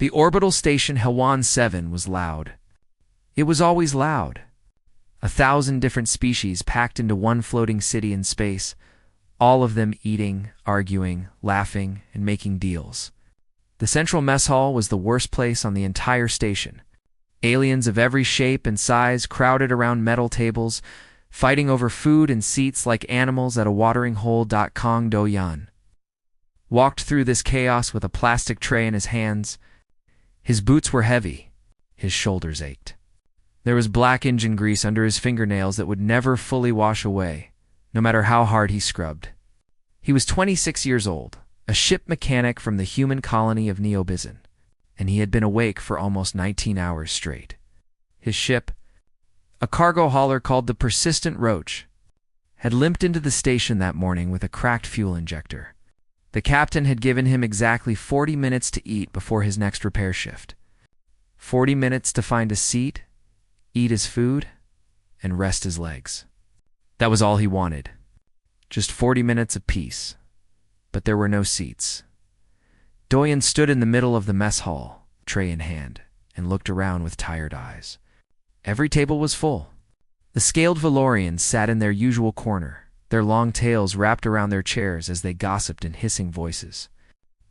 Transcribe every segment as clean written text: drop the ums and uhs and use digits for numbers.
The orbital station Helwan 7 was loud. It was always loud. 1,000 different species packed into one floating city in space, all of them eating, arguing, laughing, and making deals. The central mess hall was the worst place on the entire station. Aliens of every shape and size crowded around metal tables, fighting over food and seats like animals at a watering hole. Kong Do-yan walked through this chaos with a plastic tray in his hands. His boots were heavy. His shoulders ached. There was black engine grease under his fingernails that would never fully wash away, no matter how hard he scrubbed. He was 26 years old, a ship mechanic from the human colony of Neobizin, and he had been awake for almost 19 hours straight. His ship, a cargo hauler called the Persistent Roach, had limped into the station that morning with a cracked fuel injector. The captain had given him exactly 40 minutes to eat before his next repair shift. 40 minutes to find a seat, eat his food, and rest his legs. That was all he wanted. Just 40 minutes of peace. But there were no seats. Do-yan stood in the middle of the mess hall, tray in hand, and looked around with tired eyes. Every table was full. The scaled Valorians sat in their usual corner, their long tails wrapped around their chairs as they gossiped in hissing voices.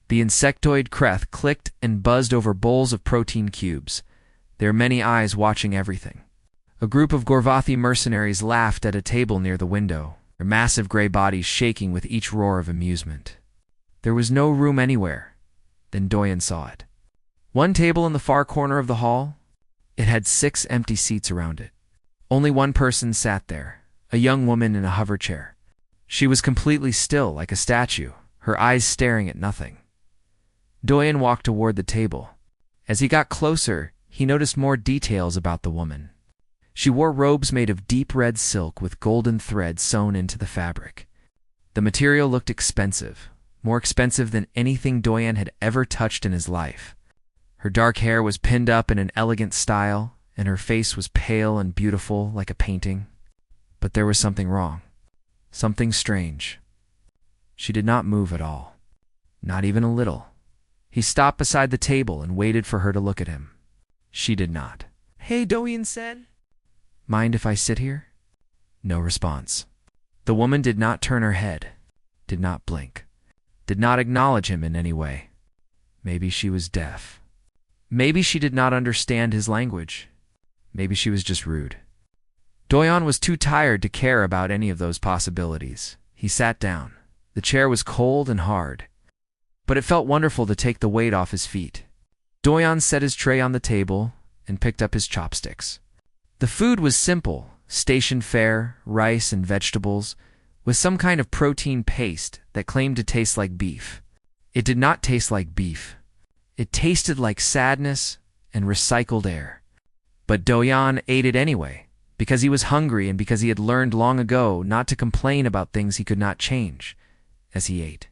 The insectoid Kreth clicked and buzzed over bowls of protein cubes, their many eyes watching everything. A group of Gorvathi mercenaries laughed at a table near the window, their massive gray bodies shaking with each roar of amusement. There was no room anywhere. Then Do-yan saw it. One table in the far corner of the hall. It had 6 empty seats around it. Only one person sat there, a young woman in a hover chair. She was completely still, like a statue, her eyes staring at nothing. Do-yan walked toward the table. As he got closer, he noticed more details about the woman. She wore robes made of deep red silk with golden thread sewn into the fabric. The material looked expensive, more expensive than anything Do-yan had ever touched in his life. Her dark hair was pinned up in an elegant style, and her face was pale and beautiful like a painting. But there was something wrong. Something strange. She did not move at all. Not even a little. He stopped beside the table and waited for her to look at him. She did not. "Hey," Do-yan said. "Mind if I sit here?" No response. The woman did not turn her head, did not blink, did not acknowledge him in any way. Maybe she was deaf. Maybe she did not understand his language. Maybe she was just rude. Do-yan was too tired to care about any of those possibilities. He sat down. The chair was cold and hard, but it felt wonderful to take the weight off his feet. Do-yan set his tray on the table and picked up his chopsticks. The food was simple, station fare, rice and vegetables, with some kind of protein paste that claimed to taste like beef. It did not taste like beef. It tasted like sadness and recycled air. But Do-yan ate it anyway, because he was hungry and because he had learned long ago not to complain about things he could not change, as he ate.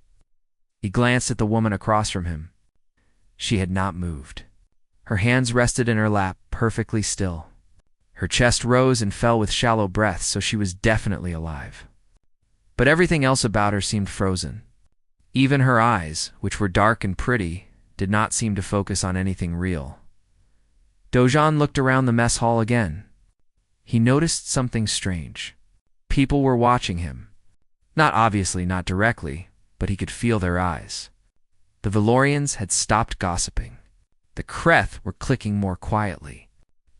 He glanced at the woman across from him. She had not moved. Her hands rested in her lap, perfectly still. Her chest rose and fell with shallow breaths, so she was definitely alive. But everything else about her seemed frozen. Even her eyes, which were dark and pretty, did not seem to focus on anything real. Do-yan looked around the mess hall again. He noticed something strange. People were watching him. Obviously not directly, but he could feel their eyes. The Valorians had stopped gossiping. The Kreth were clicking more quietly.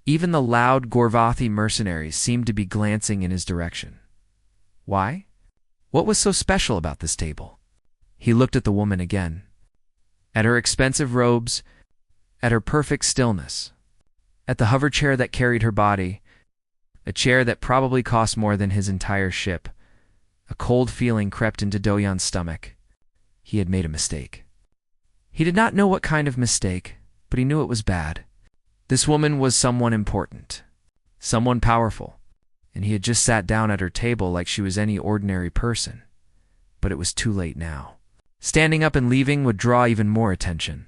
Even the loud Gorvathi mercenaries seemed to be glancing in his direction. Why? What was so special about this table? He looked at the woman again. At her expensive robes, at her perfect stillness, at the hover chair that carried her body, a chair that probably cost more than his entire ship. A cold feeling crept into Do-yan's stomach. He had made a mistake. He did not know what kind of mistake, but he knew it was bad. This woman was someone important, someone powerful, and he had just sat down at her table like she was any ordinary person. But it was too late now. Standing up and leaving would draw even more attention.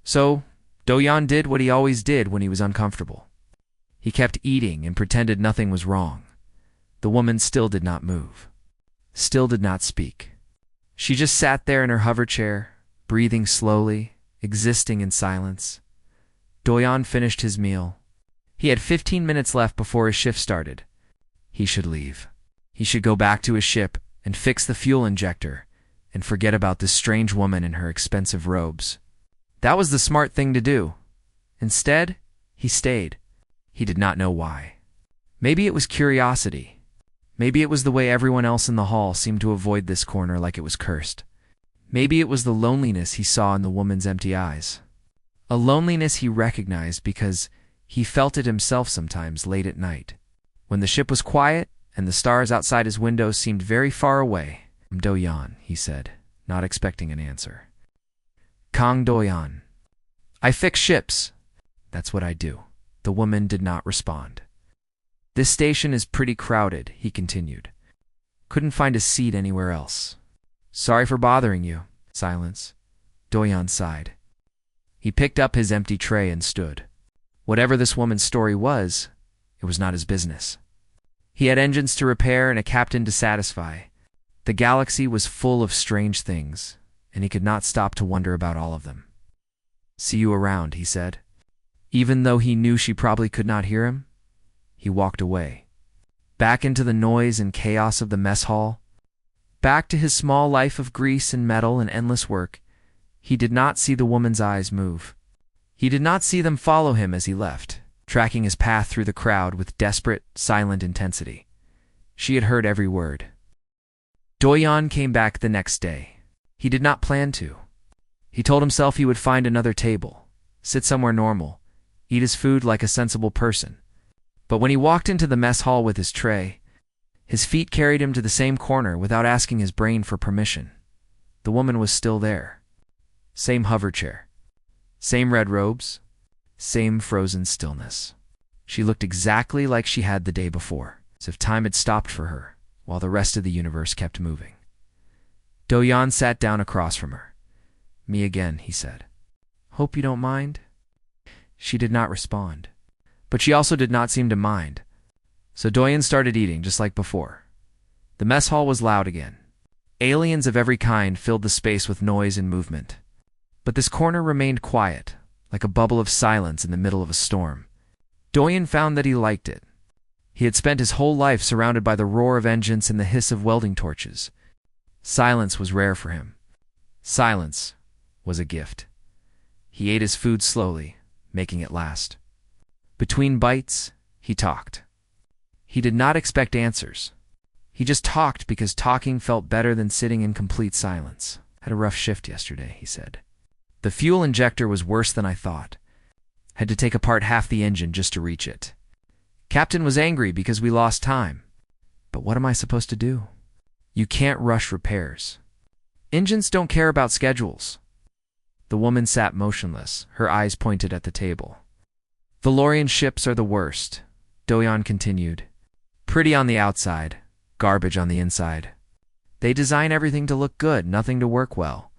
So, Do-yan did what he always did when he was uncomfortable. He kept eating and pretended nothing was wrong. The woman still did not move, still did not speak. She just sat there in her hover chair, breathing slowly, existing in silence. Doyan finished his meal. He had 15 minutes left before his shift started. He should leave. He should go back to his ship and fix the fuel injector and forget about this strange woman in her expensive robes. That was the smart thing to do. Instead, he stayed. He did not know why. Maybe it was curiosity. Maybe it was the way everyone else in the hall seemed to avoid this corner like it was cursed. Maybe it was the loneliness he saw in the woman's empty eyes. A loneliness he recognized because he felt it himself sometimes late at night. When the ship was quiet and the stars outside his window seemed very far away. Doyan, he said, not expecting an answer. Kang Doyan. I fix ships. That's what I do. The woman did not respond. This station is pretty crowded, he continued. Couldn't find a seat anywhere else. Sorry for bothering you. Silence. Doyan sighed. He picked up his empty tray and stood. Whatever this woman's story was, it was not his business. He had engines to repair and a captain to satisfy. The galaxy was full of strange things, and he could not stop to wonder about all of them. See you around, he said. Even though he knew she probably could not hear him, he walked away. Back into the noise and chaos of the mess hall. Back to his small life of grease and metal and endless work. He did not see the woman's eyes move. He did not see them follow him as he left, tracking his path through the crowd with desperate, silent intensity. She had heard every word. Doyan came back the next day. He did not plan to. He told himself he would find another table, sit somewhere normal, eat his food like a sensible person. But when he walked into the mess hall with his tray, his feet carried him to the same corner without asking his brain for permission. The woman was still there. Same hover chair. Same red robes. Same frozen stillness. She looked exactly like she had the day before, as if time had stopped for her, while the rest of the universe kept moving. Doyan sat down across from her. Me again, he said. Hope you don't mind? She did not respond. But she also did not seem to mind. So Doyan started eating just like before. The mess hall was loud again. Aliens of every kind filled the space with noise and movement. But this corner remained quiet, like a bubble of silence in the middle of a storm. Doyan found that he liked it. He had spent his whole life surrounded by the roar of engines and the hiss of welding torches. Silence was rare for him. Silence was a gift. He ate his food slowly, making it last. Between bites, he talked. He did not expect answers. He just talked because talking felt better than sitting in complete silence. Had a rough shift yesterday, he said. The fuel injector was worse than I thought. Had to take apart half the engine just to reach it. Captain was angry because we lost time. But what am I supposed to do? You can't rush repairs. Engines don't care about schedules. The woman sat motionless, her eyes pointed at the table. Valorian ships are the worst, Doyan continued. Pretty on the outside, garbage on the inside. They design everything to look good, nothing to work well.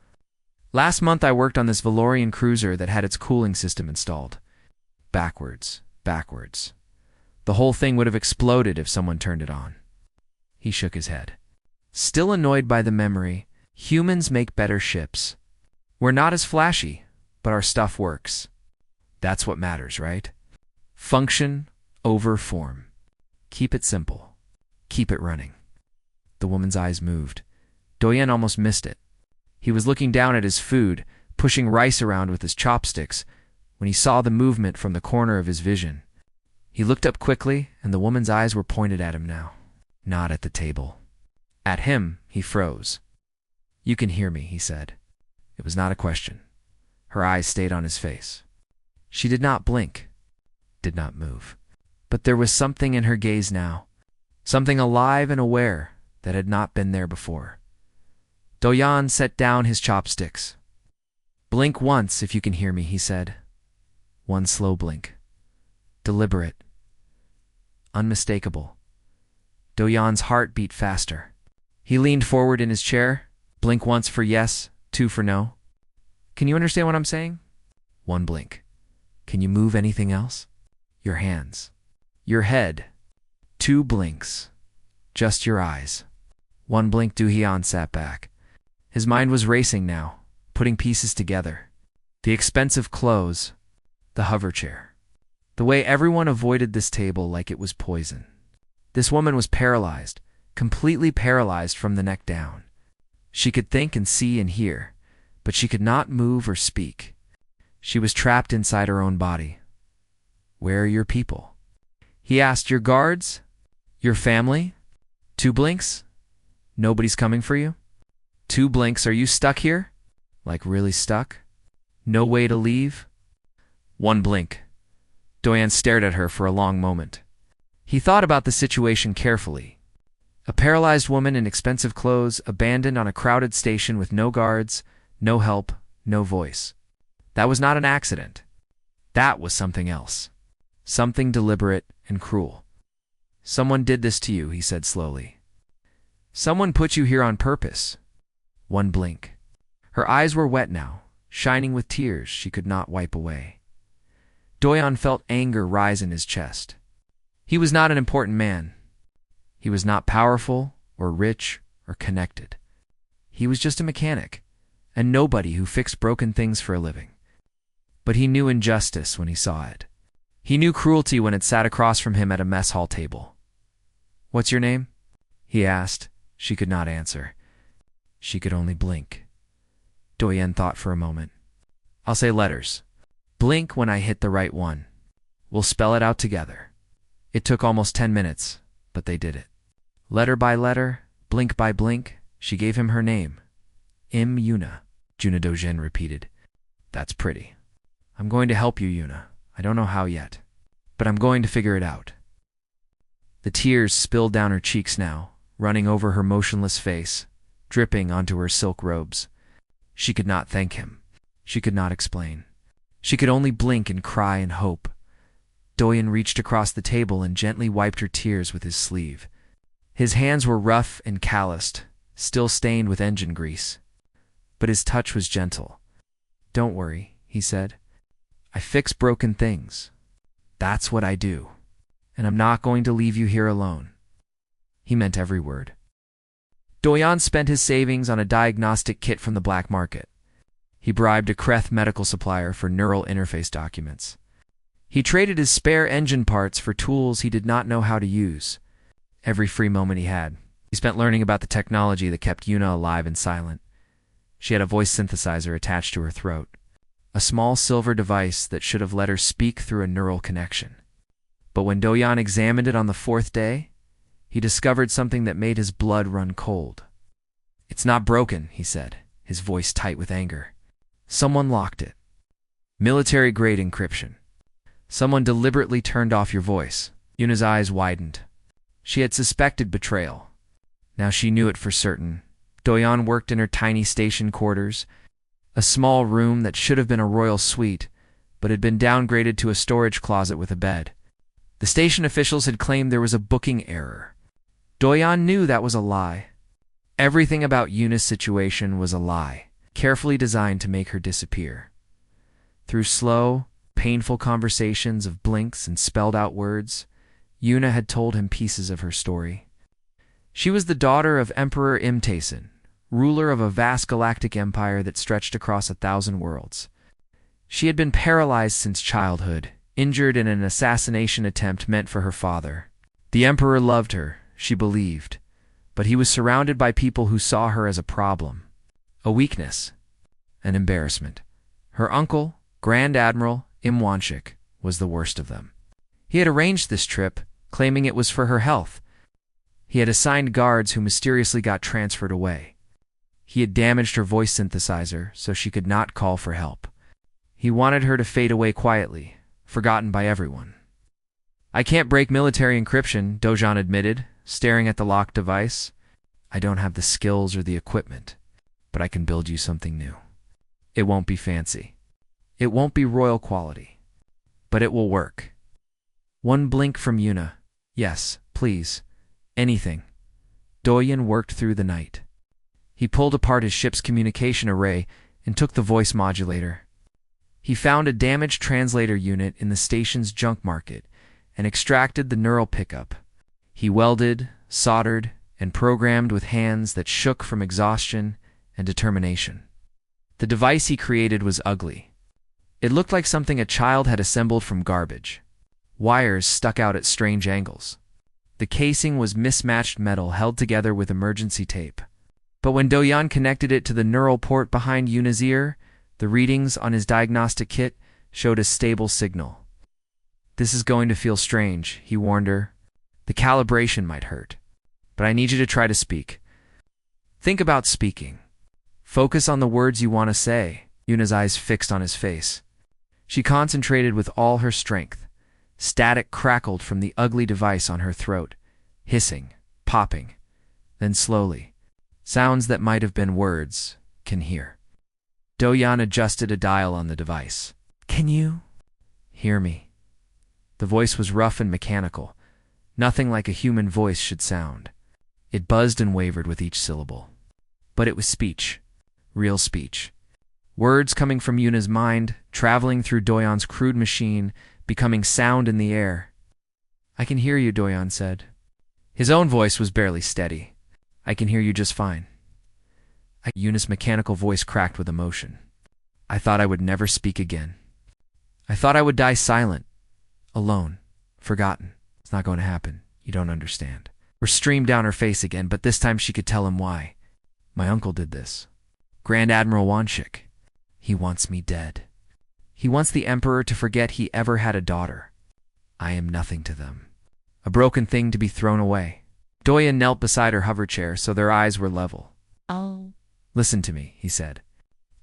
Last month I worked on this Valorian cruiser that had its cooling system installed. Backwards, backwards. The whole thing would have exploded if someone turned it on. He shook his head. Still annoyed by the memory, humans make better ships. We're not as flashy, but our stuff works. That's what matters, right? Function over form. Keep it simple. Keep it running. The woman's eyes moved. Doyan almost missed it. He was looking down at his food, pushing rice around with his chopsticks, when he saw the movement from the corner of his vision. He looked up quickly, and the woman's eyes were pointed at him now, not at the table. At him, he froze. You can hear me, he said. It was not a question. Her eyes stayed on his face. She did not blink, did not move. But there was something in her gaze now, something alive and aware that had not been there before. Doyan set down his chopsticks. Blink once if you can hear me, he said. One slow blink. Deliberate. Unmistakable. Doyan's heart beat faster. He leaned forward in his chair. Blink once for yes, two for no. Can you understand what I'm saying? One blink. Can you move anything else? Your hands. Your head. Two blinks. Just your eyes. One blink. Doyan sat back. His mind was racing now, putting pieces together. The expensive clothes, the hover chair. The way everyone avoided this table like it was poison. This woman was paralyzed, completely paralyzed from the neck down. She could think and see and hear, but she could not move or speak. She was trapped inside her own body. Where are your people? He asked. Your guards? Your family? 2 blinks? Nobody's coming for you? 2 blinks, are you stuck here? Like really stuck? No way to leave? 1 blink. Doyan stared at her for a long moment. He thought about the situation carefully. A paralyzed woman in expensive clothes, abandoned on a crowded station with no guards, no help, no voice. That was not an accident. That was something else. Something deliberate and cruel. Someone did this to you, he said slowly. Someone put you here on purpose. 1 blink. Her eyes were wet now, shining with tears she could not wipe away. Doyan felt anger rise in his chest. He was not an important man. He was not powerful or rich or connected. He was just a mechanic, a nobody who fixed broken things for a living. But he knew injustice when he saw it. He knew cruelty when it sat across from him at a mess hall table. What's your name? He asked. She could not answer. She could only blink. Doyan thought for a moment. I'll say letters. Blink when I hit the right one. We'll spell it out together. It took almost 10 minutes, but they did it. Letter by letter, blink by blink, she gave him her name. Yuna. Juna Dojen repeated. That's pretty. I'm going to help you, Yuna. I don't know how yet, but I'm going to figure it out. The tears spilled down her cheeks now, running over her motionless face, dripping onto her silk robes. She could not thank him. She could not explain. She could only blink and cry and hope. Doyan reached across the table and gently wiped her tears with his sleeve. His hands were rough and calloused, still stained with engine grease. But his touch was gentle. Don't worry, he said. I fix broken things. That's what I do. And I'm not going to leave you here alone. He meant every word. Doyan spent his savings on a diagnostic kit from the black market. He bribed a Kreth medical supplier for neural interface documents. He traded his spare engine parts for tools he did not know how to use. Every free moment he had, he spent learning about the technology that kept Yuna alive and silent. She had a voice synthesizer attached to her throat, a small silver device that should have let her speak through a neural connection. But when Doyan examined it on the 4th day, he discovered something that made his blood run cold. It's not broken, he said, his voice tight with anger. Someone locked it. Military-grade encryption. Someone deliberately turned off your voice. Yuna's eyes widened. She had suspected betrayal. Now she knew it for certain. Doyan worked in her tiny station quarters, a small room that should have been a royal suite, but had been downgraded to a storage closet with a bed. The station officials had claimed there was a booking error. Doyan knew that was a lie. Everything about Yuna's situation was a lie, carefully designed to make her disappear. Through slow, painful conversations of blinks and spelled-out words, Yuna had told him pieces of her story. She was the daughter of Emperor Imtason, ruler of a vast galactic empire that stretched across 1,000 worlds. She had been paralyzed since childhood, injured in an assassination attempt meant for her father. The Emperor loved her, she believed, but he was surrounded by people who saw her as a problem, a weakness, an embarrassment. Her uncle, Grand Admiral Imwanchik, was the worst of them. He had arranged this trip, claiming it was for her health. He had assigned guards who mysteriously got transferred away. He had damaged her voice synthesizer so she could not call for help. He wanted her to fade away quietly, forgotten by everyone. I can't break military encryption, Dojan admitted, staring at the locked device. I don't have the skills or the equipment, but I can build you something new. It won't be fancy. It won't be royal quality, but it will work. One blink from Yuna. Yes, please. Anything. Doyan worked through the night. He pulled apart his ship's communication array and took the voice modulator. He found a damaged translator unit in the station's junk market and extracted the neural pickup. He welded, soldered, and programmed with hands that shook from exhaustion and determination. The device he created was ugly. It looked like something a child had assembled from garbage. Wires stuck out at strange angles. The casing was mismatched metal held together with emergency tape. But when Do-Yan connected it to the neural port behind Yuna's ear, the readings on his diagnostic kit showed a stable signal. "This is going to feel strange," he warned her. "The calibration might hurt. But I need you to try to speak. Think about speaking. Focus on the words you want to say." Yuna's eyes fixed on his face. She concentrated with all her strength. Static crackled from the ugly device on her throat, hissing, popping. Then slowly, sounds that might have been words can hear. Do-Yan adjusted a dial on the device. "Can you hear me?" The voice was rough and mechanical, nothing like a human voice should sound. It buzzed and wavered with each syllable. But it was speech, real speech. Words coming from Yuna's mind, traveling through Do-Yan's crude machine, becoming sound in the air. "I can hear you," Do-Yan said. His own voice was barely steady. "I can hear you just fine." Yuna's mechanical voice cracked with emotion. "I thought I would never speak again. I thought I would die silent, alone, forgotten. It's not going to happen. You don't understand." Her streamed down her face again, but this time she could tell him why. "My uncle did this. Grand Admiral Wanshik. He wants me dead. He wants the Emperor to forget he ever had a daughter. I am nothing to them. A broken thing to be thrown away." Do-Yan knelt beside her hover chair so their eyes were level. "Oh." "Listen to me," he said.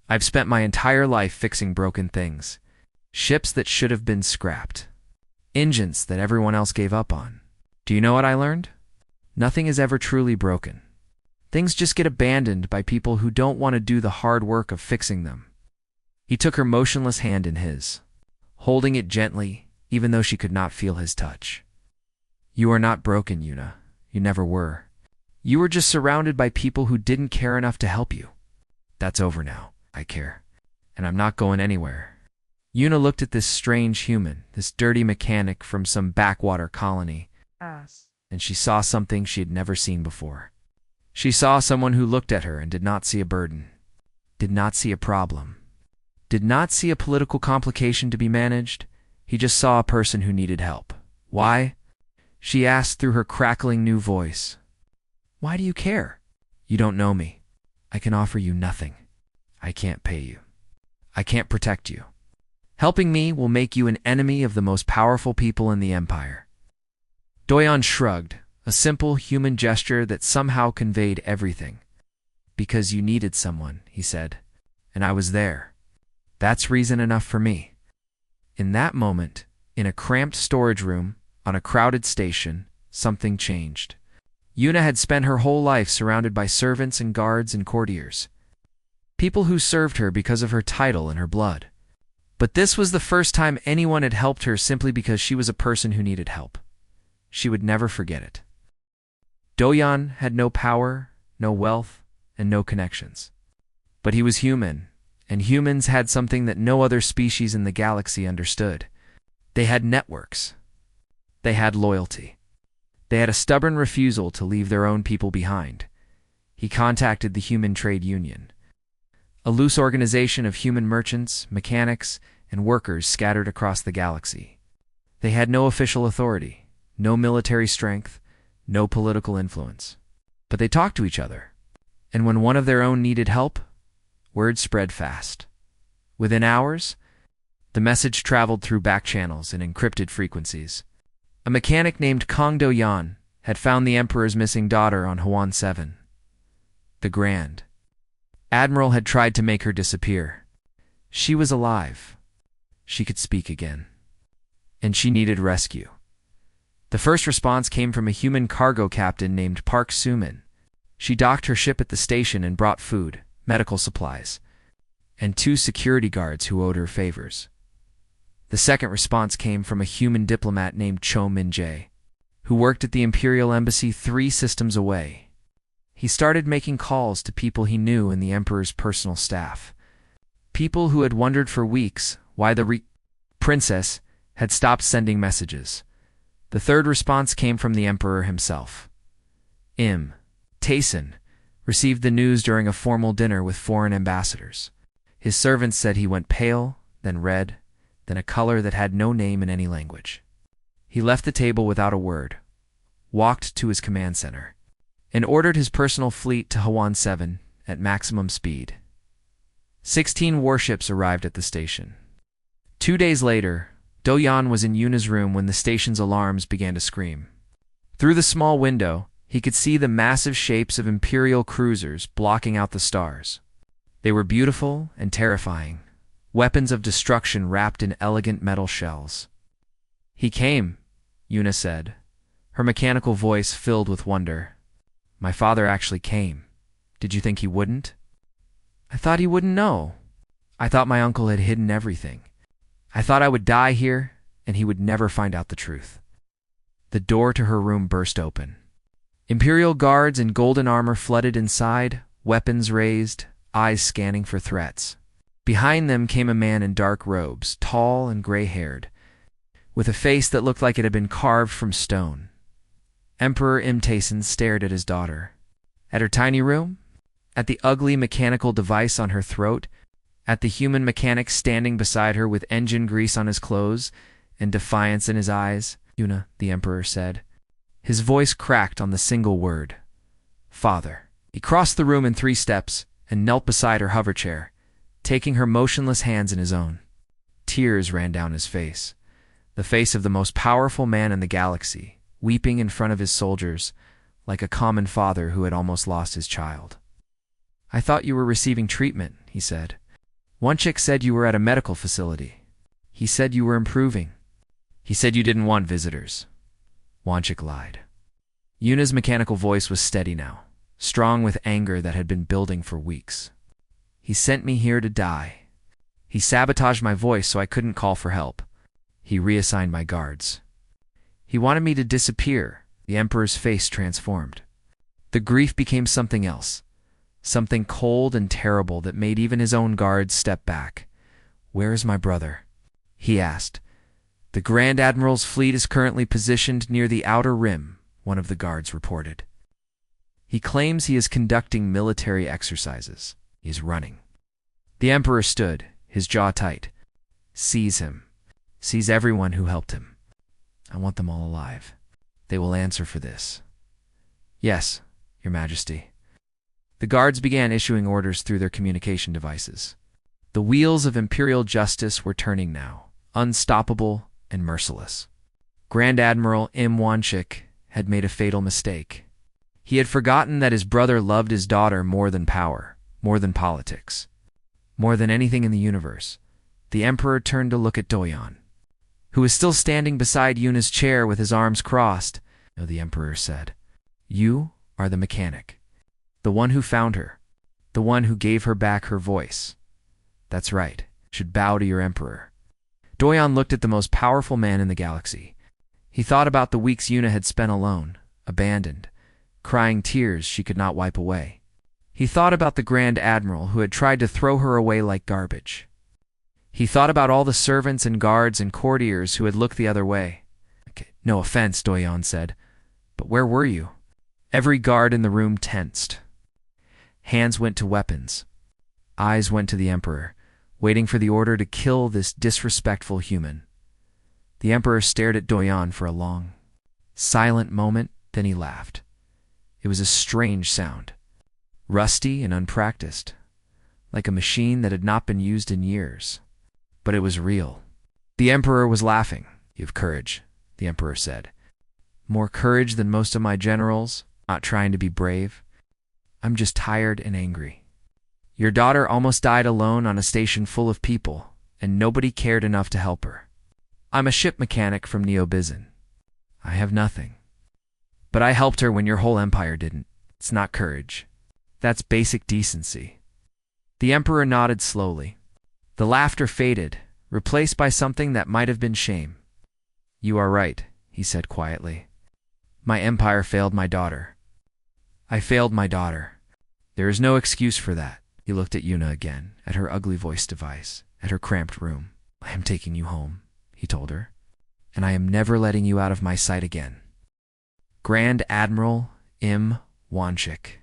"I've spent my entire life fixing broken things. Ships that should have been scrapped. Engines that everyone else gave up on. Do you know what I learned? Nothing is ever truly broken. Things just get abandoned by people who don't want to do the hard work of fixing them." He took her motionless hand in his, holding it gently, even though she could not feel his touch. "You are not broken, Yuna. You never were. You were just surrounded by people who didn't care enough to help you. That's over now. I care. And I'm not going anywhere." Yuna looked at this strange human, this dirty mechanic from some backwater colony, and she saw something she had never seen before. She saw someone who looked at her and did not see a burden, did not see a problem, did not see a political complication to be managed. He just saw a person who needed help. "Why?" she asked through her crackling new voice. "Why do you care? You don't know me. I can offer you nothing. I can't pay you. I can't protect you. Helping me will make you an enemy of the most powerful people in the Empire." Do-Yan shrugged, a simple human gesture that somehow conveyed everything. "Because you needed someone," he said, "and I was there. That's reason enough for me." In that moment, in a cramped storage room, on a crowded station, something changed. Yuna had spent her whole life surrounded by servants and guards and courtiers. People who served her because of her title and her blood. But this was the first time anyone had helped her simply because she was a person who needed help. She would never forget it. Do-Yan had no power, no wealth, and no connections. But he was human, and humans had something that no other species in the galaxy understood. They had networks. They had loyalty. They had a stubborn refusal to leave their own people behind. He contacted the Human Trade Union, a loose organization of human merchants, mechanics, and workers scattered across the galaxy. They had no official authority, no military strength, no political influence. But they talked to each other, and when one of their own needed help, word spread fast. Within hours, the message traveled through back channels and encrypted frequencies. A mechanic named Kong Do-Yan had found the Emperor's missing daughter on HFY 7. The Grand Admiral had tried to make her disappear. She was alive. She could speak again. And she needed rescue. The first response came from a human cargo captain named Park Sumin. She docked her ship at the station and brought food, medical supplies, and 2 security guards who owed her favors. The second response came from a human diplomat named Cho Min-jae, who worked at the Imperial Embassy 3 systems away. He started making calls to people he knew in the Emperor's personal staff. People who had wondered for weeks why the princess had stopped sending messages. The third response came from the Emperor himself. Tayson received the news during a formal dinner with foreign ambassadors. His servants said he went pale, then red, then a color that had no name in any language. He left the table without a word, walked to his command center, and ordered his personal fleet to HFY 7 at maximum speed. 16 warships arrived at the station. 2 days later, Do-Yan was in Yuna's room when the station's alarms began to scream. Through the small window, he could see the massive shapes of Imperial cruisers blocking out the stars. They were beautiful and terrifying, weapons of destruction wrapped in elegant metal shells. "He came," Yuna said, her mechanical voice filled with wonder. "My father actually came. Did you think he wouldn't?" "I thought he wouldn't know. I thought my uncle had hidden everything. I thought I would die here, and he would never find out the truth." The door to her room burst open. Imperial guards in golden armor flooded inside, weapons raised, eyes scanning for threats. Behind them came a man in dark robes, tall and gray-haired, with a face that looked like it had been carved from stone. Emperor Imtason stared at his daughter. At her tiny room? At the ugly mechanical device on her throat? At the human mechanic standing beside her with engine grease on his clothes and defiance in his eyes? "Yuna," the Emperor said. His voice cracked on the single word, "Father." He crossed the room in 3 steps and knelt beside her hover chair, taking her motionless hands in his own. Tears ran down his face, the face of the most powerful man in the galaxy, weeping in front of his soldiers like a common father who had almost lost his child. "I thought you were receiving treatment," he said. "Wanchik said you were at a medical facility. He said you were improving. He said you didn't want visitors." Wanchik lied. Yuna's mechanical voice was steady now, strong with anger that had been building for weeks. "He sent me here to die. He sabotaged my voice so I couldn't call for help. He reassigned my guards. He wanted me to disappear." The Emperor's face transformed. The grief became something else, something cold and terrible that made even his own guards step back. "Where is my brother?" he asked. "The Grand Admiral's fleet is currently positioned near the outer rim," one of the guards reported. "He claims he is conducting military exercises. He is running." The Emperor stood, his jaw tight. "Seize him. Seize everyone who helped him. I want them all alive. They will answer for this." "Yes, Your Majesty." The guards began issuing orders through their communication devices. The wheels of Imperial justice were turning now, unstoppable and merciless. Grand Admiral Wanchik had made a fatal mistake. He had forgotten that his brother loved his daughter more than power, more than politics, more than anything in the universe. The Emperor turned to look at Do-Yan, who was still standing beside Yuna's chair with his arms crossed. "No," the Emperor said. "You are the mechanic. The one who found her. The one who gave her back her voice. That's right. Should bow to your Emperor." Do-Yan looked at the most powerful man in the galaxy. He thought about the weeks Yuna had spent alone, abandoned, crying tears she could not wipe away. He thought about the Grand Admiral who had tried to throw her away like garbage. He thought about all the servants and guards and courtiers who had looked the other way. "No offense," Do-Yan said, "but where were you?" Every guard in the room tensed. Hands went to weapons. Eyes went to the Emperor, waiting for the order to kill this disrespectful human. The Emperor stared at Do-Yan for a long, silent moment, then he laughed. It was a strange sound, rusty and unpracticed, like a machine that had not been used in years. But it was real. The Emperor was laughing. "You have courage," the Emperor said. "More courage than most of my generals, not trying to be brave. I'm just tired and angry. Your daughter almost died alone on a station full of people, and nobody cared enough to help her. I'm a ship mechanic from Neo-Bizin. I have nothing. But I helped her when your whole empire didn't. It's not courage. That's basic decency." The Emperor nodded slowly. The laughter faded, replaced by something that might have been shame. "You are right," he said quietly. "My empire failed my daughter. I failed my daughter. There is no excuse for that." He looked at Yuna again, at her ugly voice device, at her cramped room. "I am taking you home," he told her, "and I am never letting you out of my sight again." Grand Admiral Wanchik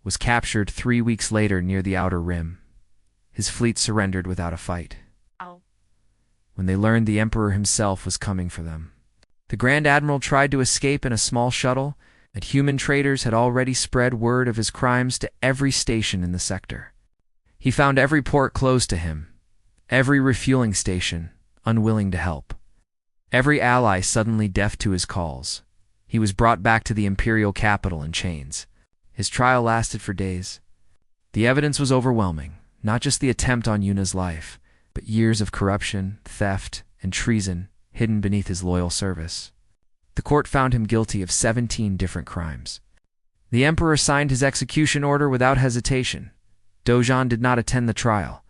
was captured 3 weeks later near the Outer Rim. his fleet surrendered without a fight. When they learned the Emperor himself was coming for them, the Grand Admiral tried to escape in a small shuttle, and human traders had already spread word of his crimes to every station in the sector. He found every port closed to him, every refueling station unwilling to help, every ally suddenly deaf to his calls. He was brought back to the imperial capital in chains. His trial lasted for days. The evidence was overwhelming, not just the attempt on Yuna's life, but years of corruption, theft, and treason hidden beneath his loyal service. The court found him guilty of 17 different crimes. The emperor signed his execution order without hesitation. Dojan did not attend the trial.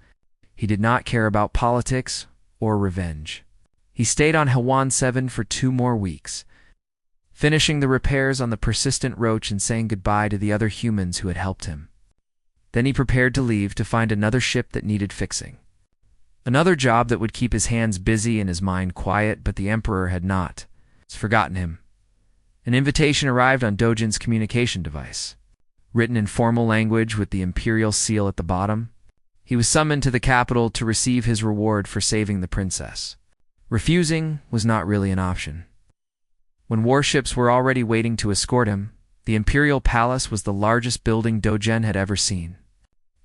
He did not care about politics or revenge. He stayed on HFY 7 for 2 more weeks, finishing the repairs on the persistent roach and saying goodbye to the other humans who had helped him. Then he prepared to leave to find another ship that needed fixing. Another job that would keep his hands busy and his mind quiet, but the Emperor had not. He's forgotten him. An invitation arrived on Dojin's communication device. Written in formal language with the imperial seal at the bottom, he was summoned to the capital to receive his reward for saving the princess. Refusing was not really an option. When warships were already waiting to escort him, the imperial palace was the largest building Dogen had ever seen.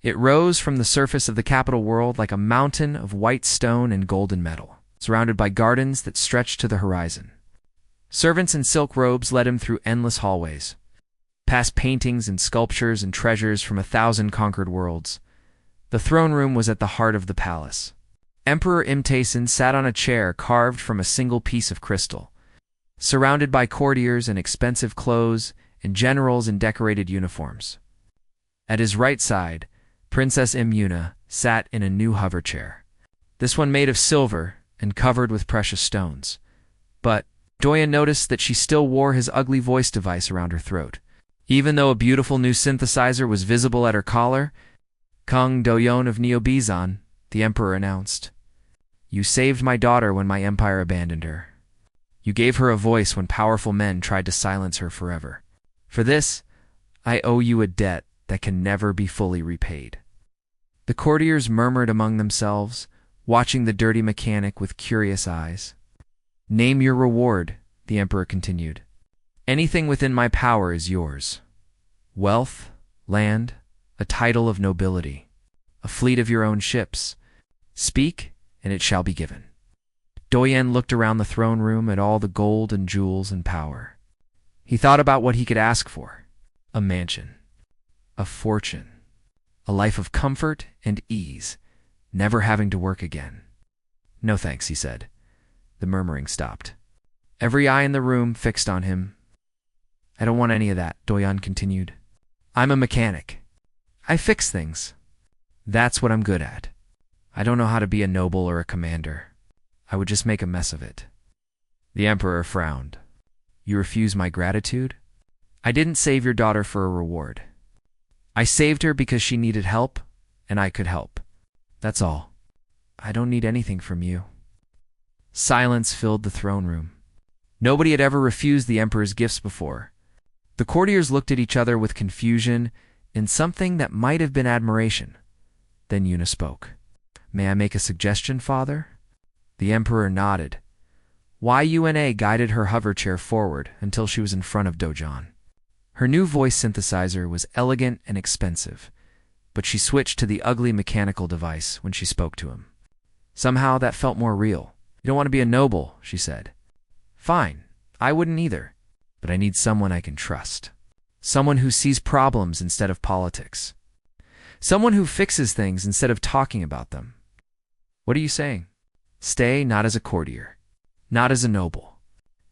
It rose from the surface of the capital world like a mountain of white stone and golden metal, surrounded by gardens that stretched to the horizon. Servants in silk robes led him through endless hallways, past paintings and sculptures and treasures from 1,000 conquered worlds. The throne room was at the heart of the palace. Emperor Imtasin sat on a chair carved from a single piece of crystal, surrounded by courtiers in expensive clothes and generals in decorated uniforms. At his right side, Princess Imuna sat in a new hover chair, this one made of silver and covered with precious stones. But Doyen noticed that she still wore his ugly voice device around her throat. Even though a beautiful new synthesizer was visible at her collar, Kung Doyon of Neobizan, the emperor announced, "You saved my daughter when my empire abandoned her. You gave her a voice when powerful men tried to silence her forever. For this, I owe you a debt that can never be fully repaid." The courtiers murmured among themselves, watching the dirty mechanic with curious eyes. "Name your reward," the emperor continued. "Anything within my power is yours. Wealth, land, a title of nobility, a fleet of your own ships. Speak, and it shall be given." Doyen looked around the throne room at all the gold and jewels and power. He thought about what he could ask for: a mansion, a fortune, a life of comfort and ease, never having to work again. "No thanks," he said. The murmuring stopped. Every eye in the room fixed on him. "I don't want any of that," Doyen continued. "I'm a mechanic. I fix things. That's what I'm good at. I don't know how to be a noble or a commander. I would just make a mess of it." The emperor frowned. "You refuse my gratitude? I didn't save your daughter for a reward. I saved her because she needed help, and I could help. That's all. I don't need anything from you." Silence filled the throne room. Nobody had ever refused the emperor's gifts before. The courtiers looked at each other with confusion and something that might have been admiration. Then Yuna spoke. "May I make a suggestion, father?" The emperor nodded. Yuna guided her hover chair forward until she was in front of Dojan. Her new voice synthesizer was elegant and expensive, but she switched to the ugly mechanical device when she spoke to him. Somehow that felt more real. "You don't want to be a noble," she said. "Fine, I wouldn't either, but I need someone I can trust. Someone who sees problems instead of politics. Someone who fixes things instead of talking about them." "What are you saying?" "Stay not as a courtier, not as a noble.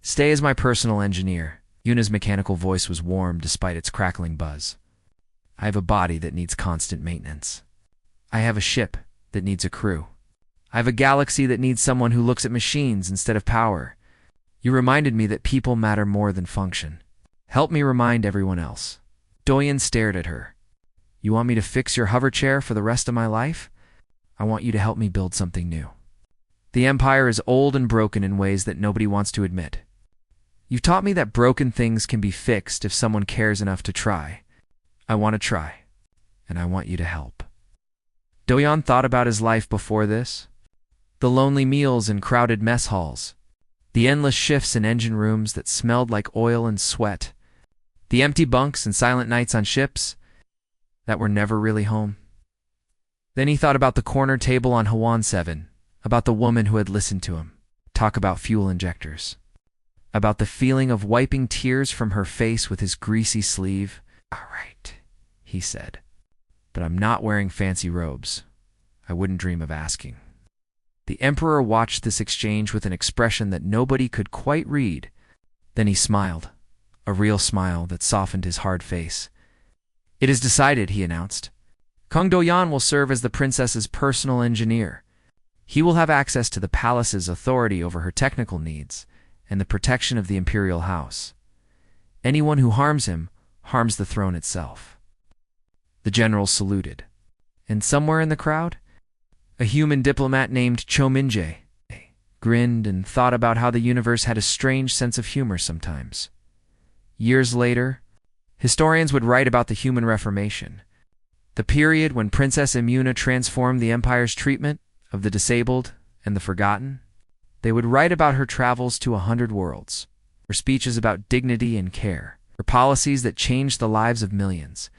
Stay as my personal engineer." Yuna's mechanical voice was warm despite its crackling buzz. "I have a body that needs constant maintenance. I have a ship that needs a crew. I have a galaxy that needs someone who looks at machines instead of power. You reminded me that people matter more than function. Help me remind everyone else." Doyen stared at her. "You want me to fix your hover chair for the rest of my life? I want you to help me build something new. The Empire is old and broken in ways that nobody wants to admit. You've taught me that broken things can be fixed if someone cares enough to try. I want to try, and I want you to help." Doyan thought about his life before this. The lonely meals in crowded mess halls. The endless shifts in engine rooms that smelled like oil and sweat. The empty bunks and silent nights on ships that were never really home. Then he thought about the corner table on HFY 7, about the woman who had listened to him talk about fuel injectors, about the feeling of wiping tears from her face with his greasy sleeve. "All right," he said, "but I'm not wearing fancy robes. I wouldn't dream of asking." The Emperor watched this exchange with an expression that nobody could quite read. Then he smiled, a real smile that softened his hard face. "It is decided," he announced. "Kong Doyan will serve as the princess's personal engineer. He will have access to the palace's authority over her technical needs and the protection of the imperial house. Anyone who harms him harms the throne itself." The general saluted. And somewhere in the crowd, a human diplomat named Chominje grinned and thought about how the universe had a strange sense of humor sometimes. Years later, historians would write about the Human Reformation, the period when Princess Imuna transformed the Empire's treatment of the disabled and the forgotten. They would write about her travels to 100 worlds, her speeches about dignity and care, her policies that changed the lives of millions.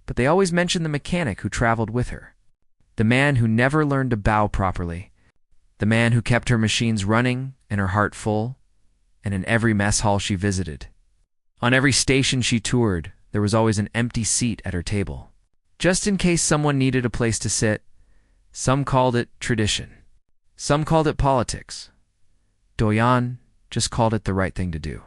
But they always mentioned the mechanic who traveled with her, the man who never learned to bow properly, the man who kept her machines running and her heart full, and in every mess hall she visited. On every station she toured, there was always an empty seat at her table, just in case someone needed a place to sit. Some called it tradition. Some called it politics. Doyan just called it the right thing to do.